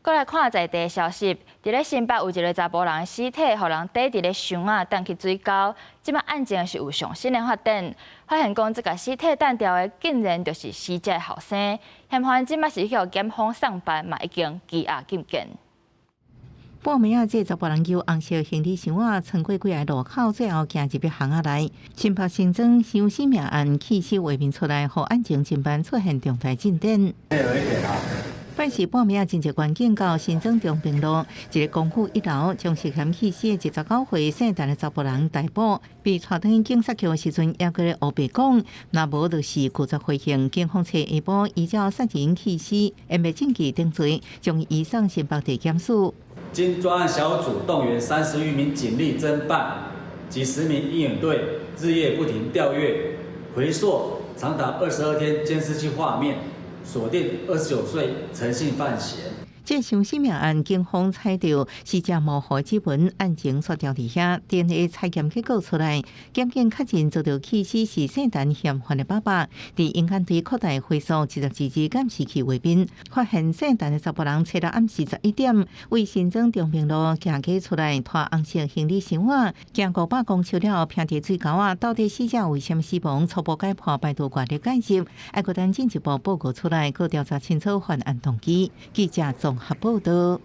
过来看在地消息，伫咧新北有一个查甫人的尸体，互人逮伫咧箱啊，等去水沟。即摆案情是有上新的发展，发现讲这个尸体弹掉的，竟然就是死者后生。嫌犯即摆是去检方上班，嘛已经羁押禁见。半暝啊，这查甫人由红色行李箱啊穿过几个路口，最后行入巷仔内。新北新庄伤死命案起手画面出来，互案情侦办出现重大进展。拜四半暝啊，真济关警到新庄中平路一个公寓1楼，将涉嫌弃尸的19岁姓陈的查甫人逮捕，被带到警察局的时阵，还佫咧黑白讲，若无就是拒绝回刑。警方找下晡依照杀人弃尸、掩埋证据等罪，将伊移送新北地检署。经专案小组动员30余名警力侦办，及10名应援队日夜不停调阅、回溯长达22天监视器画面，锁定29岁陈姓犯嫌。这伤死命案，警方采到死者模糊指纹，案情刷掉伫遐。DNA 采检结果出来，检警确认遭到弃尸是姓陈嫌犯的爸爸。伫永安队扩大回溯12日监视器画面，发现姓陈的查甫人找到暗时11点，为新庄中平路行街出来，拖红色行李箱啊，行500公尺了，偏伫水沟啊。到底死者为什么死亡？初步解剖拜托外力解释，还佫等进一步报告出来，佫调查清楚犯案动机。记者综合报道。